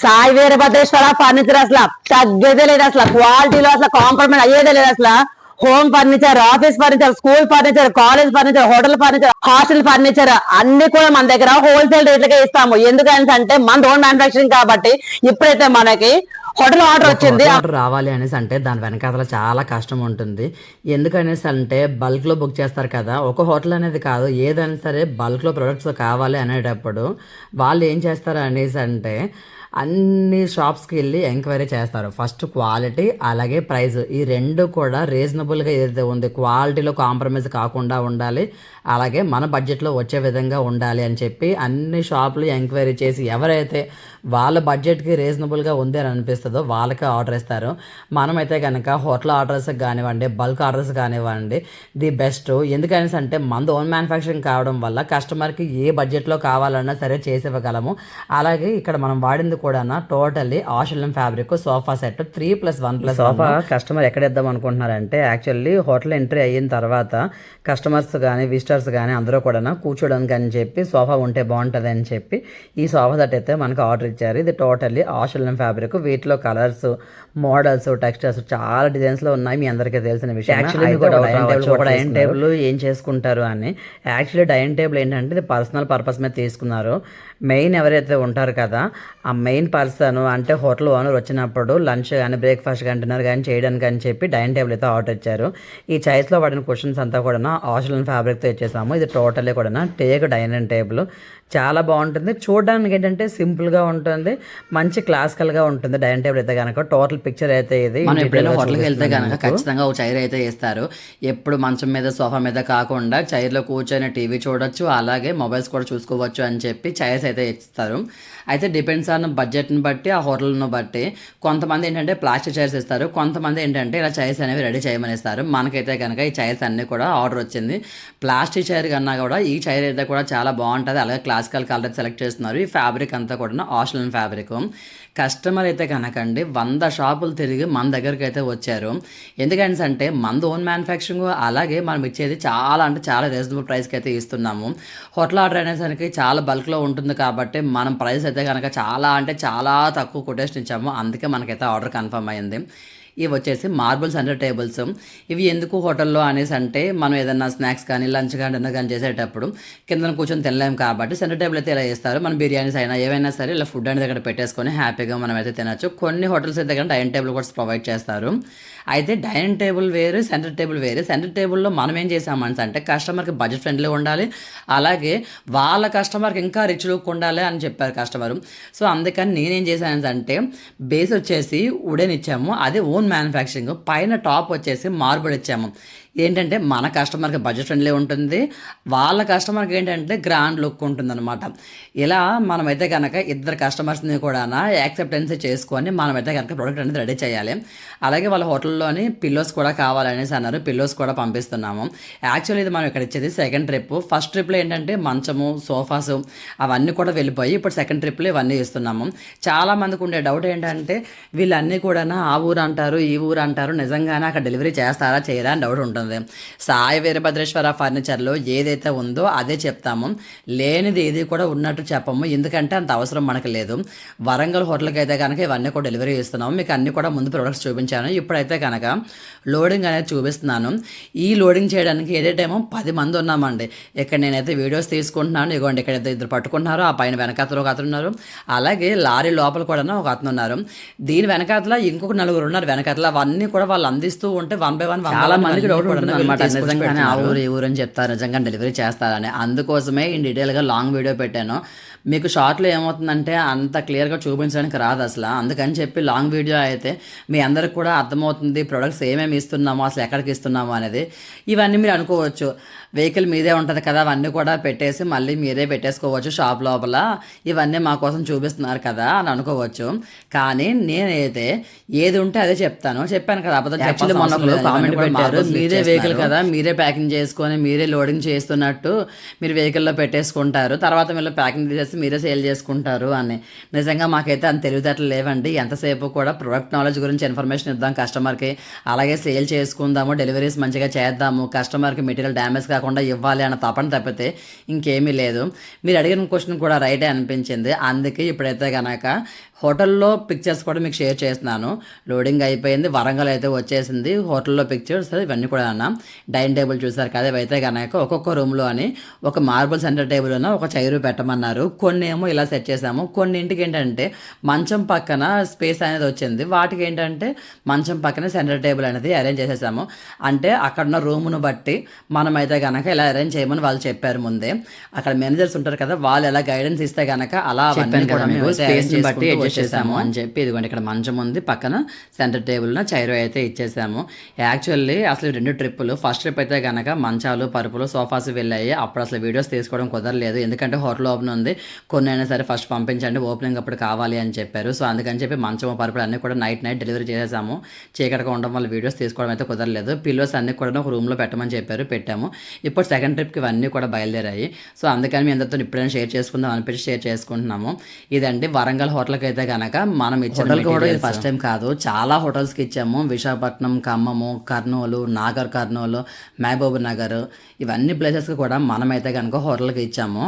Sai Veerabhadreswara furniture అసలు తగ్గేదే లేదు, అసలు క్వాలిటీలో అసలు కాంప్రమైజ్ అయ్యేదే లేదు. అసలు home furniture, office furniture, school furniture, college furniture, hotel furniture, hostel furniture అన్ని కూడా మన దగ్గర హోల్సేల్ రేట్లకే ఇస్తాము. ఎందుకంటే మన ఓన్ మ్యానుఫాక్చరింగ్ కాబట్టి ఇప్పుడైతే మనకి హోటల్ ఆర్డర్ వచ్చింది. ఆర్డర్ రావాలి అనేసి అంటే దాని వెనకాల చాలా కష్టం ఉంటుంది. ఎందుకనేసి అంటే బల్క్లో బుక్ చేస్తారు కదా, ఒక హోటల్ అనేది కాదు, ఏదైనా సరే బల్క్లో ప్రొడక్ట్స్ కావాలి అనేటప్పుడు వాళ్ళు ఏం చేస్తారు అనేసి అంటే అన్ని షాప్స్కి వెళ్ళి ఎంక్వైరీ చేస్తారు. ఫస్ట్ క్వాలిటీ అలాగే ప్రైస్, ఈ రెండు కూడా రీజనబుల్గా ఏదైతే ఉంది క్వాలిటీలో కాంప్రమైజ్ కాకుండా ఉండాలి, అలాగే మన బడ్జెట్లో వచ్చే విధంగా ఉండాలి అని చెప్పి అన్ని షాపులు ఎంక్వైరీ చేసి ఎవరైతే వాళ్ళ బడ్జెట్కి రీజనబుల్గా ఉంది అని అనిపిస్తుందో వాళ్ళకి ఆర్డర్ ఇస్తారు. మనమైతే కనుక హోటల్ ఆర్డర్స్ కానివ్వండి, బల్క్ ఆర్డర్స్ కానివ్వండి, ది బెస్ట్. ఎందుకనేసి అంటే మనది ఓన్ మ్యానుఫ్యాక్చరింగ్ కావడం వల్ల కస్టమర్కి ఏ బడ్జెట్లో కావాలన్నా సరే చేసి ఇవ్వగలము. అలాగే ఇక్కడ మనం వాడింది కూడా totally Australian fabric sofa set 3+1+1 sofa. Customer ఎక్కడ ఇద్దాం అనుకుంటున్నారంటే యాక్చువల్లీ హోటల్ ఎంట్రీ అయిన తర్వాత కస్టమర్స్ కానీ విజిటర్స్ కానీ అందరూ కూడా కూర్చోడానికి అని చెప్పి సోఫా ఉంటే బాగుంటుంది అని చెప్పి ఈ సోఫా సెట్ అయితే మనకు ఆర్డర్ ఇచ్చారు. ఇది టోటల్లీ ఆస్ట్రేలియన్ ఫ్యాబ్రిక్. వీటిలో కలర్స్, మోడల్స్, టెక్స్చర్స్ చాలా డిజైన్స్లో ఉన్నాయి, మీ అందరికీ తెలిసిన విషయం. యాక్చువల్లీ డైనింగ్ టేబుల్ ఏం చేసుకుంటారు అని, యాక్చువల్లీ డైనింగ్ టేబుల్ ఏంటంటే ఇది పర్సనల్ పర్పస్ మీద తీసుకున్నారు. మెయిన్ ఎవరైతే ఉంటారు కదా ఆ మెయిన్ పర్సన్ అంటే హోటల్ ఓనర్ వచ్చినప్పుడు లంచ్ కానీ బ్రేక్ఫాస్ట్ కానీ డిన్నర్ కానీ చేయడానికి అని చెప్పి డైనింగ్ టేబుల్ అయితే ఆర్డర్ ఇచ్చారు. ఈ చైర్స్లో పడిన క్వశ్చన్స్ అంతా కూడా ఆస్ట్రేలియన్ ఫ్యాబ్రిక్తో ఇచ్చేసాము. ఇది టోటల్లీ కూడా టేక్ డైనింగ్ టేబుల్ చాలా బాగుంటుంది. చూడడానికి ఏంటంటే సింపుల్గా ఉంటుంది, మంచి క్లాసికల్గా ఉంటుంది. డైనింగ్ టేబుల్ అయితే కనుక టోటల్ పిక్చర్ అయితే ఇది. మనం ఎప్పుడైనా హోటల్కి వెళ్తే కనుక ఖచ్చితంగా ఒక చైర్ అయితే ఇస్తారు. ఎప్పుడు మంచం మీద సోఫా మీద కాకుండా చైర్లో కూర్చొని టీవీ చూడొచ్చు, అలాగే మొబైల్స్ కూడా చూసుకోవచ్చు అని చెప్పి చైర్స్ అయితే ఇస్తారు. అయితే డిపెండ్స్ ఆన్ బడ్జెట్ని బట్టి ఆ హోటల్ను బట్టి కొంతమంది ఏంటంటే ప్లాస్టిక్ చైర్స్ ఇస్తారు, కొంతమంది ఏంటంటే ఇలా చైర్స్ అనేవి రెడీ చేయమని ఇస్తారు. మనకైతే కనుక ఈ చైర్స్ అన్నీ కూడా ఆర్డర్ వచ్చింది. ప్లాస్టిక్ చైర్ కన్నా కూడా ఈ చైర్ అయితే కూడా చాలా బాగుంటుంది. అలాగే క్లాసికల్ కలర్ సెలెక్ట్ చేస్తున్నారు. ఈ ఫ్యాబ్రిక్ అంతా కూడా ఆస్ట్రేలియన్ ఫ్యాబ్రిక్. కస్టమర్ అయితే కనుకండి 100 షాపులు తిరిగి మన దగ్గరికి అయితే వచ్చారు. ఎందుకంటే అంటే మనది ఓన్ మ్యానుఫ్యాక్చరింగ్, అలాగే మనం ఇచ్చేది చాలా అంటే చాలా రీజనబుల్ ప్రైస్కి అయితే ఇస్తున్నాము. హోటల్ ఆర్డర్ అనేసరికి చాలా బల్క్లో ఉంటుంది కాబట్టి మనం ప్రైస్ అయితే కనుక చాలా అంటే చాలా తక్కువ కొటేషన్ ఇచ్చాము. అందుకే మనకైతే ఆర్డర్ కన్ఫర్మ్ అయింది. ఇవి వచ్చేసి మార్బుల్ సెంటర్ టేబుల్స్. ఇవి ఎందుకు హోటల్లో అనేసి అంటే మనం ఏదైనా స్నాక్స్ కానీ లంచ్ కానీ డిన్నర్ కానీ చేసేటప్పుడు కింద కూర్చొని తినలేము కాబట్టి సెంటర్ టేబుల్ అయితే ఇలా వేస్తారు. మనం బిర్యానీస్ అయినా ఏవైనా సరే ఇలా ఫుడ్ అనేది ఇక్కడ పెట్టేసుకొని హ్యాపీగా మనం అయితే తినచ్చు. కొన్ని హోటల్స్ అయితే కానీ డైనింగ్ టేబుల్ కూడా ప్రొవైడ్ చేస్తారు. అయితే డైనింగ్ టేబుల్ వేరు, సెంటర్ టేబుల్ వేరు. సెంటర్ టేబుల్లో మనం ఏం చేసామని అంటే కస్టమర్కి బడ్జెట్ ఫ్రెండ్లీ ఉండాలి, అలాగే వాళ్ళ కస్టమర్కి ఇంకా రిచ్ లుక్ ఉండాలి అని చెప్పారు కస్టమరు. సో అందుకని నేనేం చేశాను అంటే బేస్ వచ్చేసి వుడెన్ ఇచ్చాము, అది ఓన్ మ్యానుఫ్యాక్చరింగ్. పైన టాప్ వచ్చేసి మార్బుల్ ఇచ్చాము. ఏంటంటే మన కస్టమర్కి బడ్జెట్ ఫ్రెండ్లీ ఉంటుంది, వాళ్ళ కస్టమర్కి ఏంటంటే గ్రాండ్ లుక్ ఉంటుంది అనమాట. ఇలా మనమైతే కనుక ఇద్దరు కస్టమర్స్ని కూడా యాక్సెప్టెన్స్ చేసుకొని మనమైతే కనుక ప్రోడక్ట్ అనేది రెడీ చేయాలి. అలాగే వాళ్ళ హోటల్లోని పిల్లోస్ కూడా కావాలనేసి అన్నారు, పిల్లోస్ కూడా పంపిస్తున్నాము. యాక్చువల్లీ ఇది మనం ఇక్కడ ఇచ్చేది సెకండ్ ట్రిప్. ఫస్ట్ ట్రిప్లో ఏంటంటే మంచము, సోఫాసు అవన్నీ కూడా వెళ్ళిపోయి ఇప్పుడు సెకండ్ ట్రిప్లో ఇవన్నీ ఇస్తున్నాము. చాలామందికి ఉండే డౌట్ ఏంటంటే వీళ్ళన్నీ కూడా ఆ ఊరు అంటారు, ఈ ఊరు అంటారు, నిజంగానే అక్కడ డెలివరీ చేస్తారా చేయరా అని డౌట్ ఉంటుంది. సాయి వీరభద్రేశ్వర ఫర్నిచర్లో ఏదైతే ఉందో అదే చెప్తాము, లేనిది ఏది కూడా ఉన్నట్టు చెప్పము. ఎందుకంటే అంత అవసరం మనకు లేదు. వరంగల్ హోటల్కి అయితే కనుక ఇవన్నీ కూడా డెలివరీ ఇస్తున్నాము. మీకు అన్ని కూడా ముందు ప్రొడక్ట్స్ చూపించాను, ఇప్పుడైతే కనుక లోడింగ్ అనేది చూపిస్తున్నాను. ఈ లోడింగ్ చేయడానికి ఏదైతేమో 10 మంది ఉన్నామండి. ఇక్కడ నేనైతే వీడియోస్ తీసుకుంటున్నాను. ఇగోండి ఇక్కడైతే ఇద్దరు పట్టుకుంటున్నారు, ఆ పైన వెనకాతలో ఒక అతను ఉన్నారు, అలాగే లారీ లోపల కూడా ఒక అతను ఉన్నారు. దీని వెనకాతల ఇంకొక 4 ఉన్నారు వెనకాతల. అవన్నీ కూడా వాళ్ళు అందిస్తూ ఉంటే 1 by 1 చాలా మందికి డౌట్ అనమాట, నిజంగానే ఆ ఊరు ఈ ఊరు అని చెప్తారు, నిజంగా డెలివరీ చేస్తారని. అందుకోసమే ఈ డీటెయిల్గా లాంగ్ వీడియో పెట్టాను. మీకు షార్ట్లో ఏమవుతుందంటే అంత క్లియర్గా చూపించడానికి రాదు అసలు. అందుకని చెప్పి లాంగ్ వీడియో అయితే మీ అందరికి కూడా అర్థమవుతుంది ప్రొడక్ట్స్ ఏమేమి ఇస్తున్నామో, అసలు ఎక్కడికి ఇస్తున్నామో అనేది. ఇవన్నీ మీరు అనుకోవచ్చు వెహికల్ మీదే ఉంటుంది కదా, అవన్నీ కూడా పెట్టేసి మళ్ళీ మీరే పెట్టేసుకోవచ్చు షాప్ లోపల, ఇవన్నీ మా కోసం చూపిస్తున్నారు కదా అని అనుకోవచ్చు. కానీ నేనైతే ఏది ఉంటే అదే చెప్తాను. చెప్పాను కదా అబద్ధం చెప్పాలి. మొన్న కామెంట్ పెట్టారు, మీరే వెహికల్ కదా మీరే ప్యాకింగ్ చేసుకొని మీరే లోడింగ్ చేస్తున్నట్టు మీరు వెహికల్లో పెట్టేసుకుంటారు, తర్వాత మీరు ప్యాకింగ్ తీసేసి మీరే సేల్ చేసుకుంటారు అని. నిజంగా మాకైతే అంత తెలివితేటలు లేవండి. ఎంతసేపు కూడా ప్రొడక్ట్ నాలెడ్జ్ గురించి ఇన్ఫర్మేషన్ ఇద్దాం కస్టమర్కి, అలాగే సేల్ చేసుకుందాము, డెలివరీస్ మంచిగా చేద్దాము, కస్టమర్కి మెటీరియల్ డ్యామేజ్ కాకుండా ఇవ్వాలి అన్న తపన తప్పితే ఇంకేమీ లేదు. మీరు అడిగిన క్వశ్చన్ కూడా రైటే అనిపించింది. అందుకే ఇప్పుడైతే కనుక హోటల్లో పిక్చర్స్ కూడా మీకు షేర్ చేస్తున్నాను. లోడింగ్ అయిపోయింది, వరంగల్ అయితే వచ్చేసింది. హోటల్లో పిక్చర్స్ ఇవన్నీ కూడా అన్న. డైనింగ్ టేబుల్ చూసారు కదా, ఇవైతే కనుక ఒక్కొక్క రూమ్లో అని ఒక మార్బుల్ సెంటర్ టేబుల్ ఉన్న ఒక చైరు పెట్టమన్నారు. కొన్ని ఏమో ఇలా సెట్ చేసాము. కొన్నింటికి ఏంటంటే మంచం పక్కన స్పేస్ అనేది వచ్చింది, వాటికి ఏంటంటే మంచం పక్కన సెంటర్ టేబుల్ అనేది అరేంజ్ చేసేసాము. అంటే అక్కడ ఉన్న రూమ్ను బట్టి మనమైతే కనుక ఇలా అరేంజ్ చేయమని వాళ్ళు చెప్పారు ముందే. అక్కడ మేనేజర్స్ ఉంటారు కదా, వాళ్ళు ఎలా గైడెన్స్ ఇస్తే కనుక అలా అవన్నీ కూడా మేము స్పేస్ బట్టి వచ్చేసాము అని చెప్పి. ఇదిగోండి ఇక్కడ మంచం ఉంది, పక్కన సెంటర్ టేబుల్ చైరు అయితే ఇచ్చేసాము. యాక్చువల్లీ అసలు 2 ట్రిప్పులు, ఫస్ట్ ట్రిప్ అయితే కనుక మంచాలు పరుపులు సోఫాస్ వెళ్ళాయి. అప్పుడు అసలు వీడియోస్ తీసుకోవడం కుదరలేదు, ఎందుకంటే హోటల్ ఓపెన్ ఉంది, కొన్ని అయినా సరే ఫస్ట్ పంపించండి, ఓపెనింగ్ అప్పుడు కావాలి అని చెప్పారు. సో అందుకని చెప్పి మంచం పరుపులు అన్నీ కూడా నైట్ డెలివరీ చేసేసాము. చీకటిగా ఉండడం వల్ల వీడియోస్ తీసుకోవడం అయితే కుదరలేదు. పిల్లోస్ అన్నీ కూడా ఒక రూమ్లో పెట్టమని చెప్పారు, పెట్టాము. ఇప్పుడు సెకండ్ ట్రిప్కి ఇవన్నీ కూడా బయలుదేరాయి. సో అందుకని మీ అందరితో ఇప్పుడైనా షేర్ చేసుకుందాం అనిపించి షేర్ చేసుకుంటున్నాము. ఇదండి వరంగల్ హోటల్కి అయితే కనుక మనం ఇచ్చిన హోటల్కి కూడా ఇది ఫస్ట్ టైం కాదు, చాలా హోటల్స్కి ఇచ్చాము. విశాఖపట్నం, ఖమ్మము, కర్నూలు, నాగర్ కర్నూలు, మహబూబ్ నగర్, ఇవన్నీ ప్లేసెస్కి కూడా మనమైతే కనుక హోటల్కి ఇచ్చాము.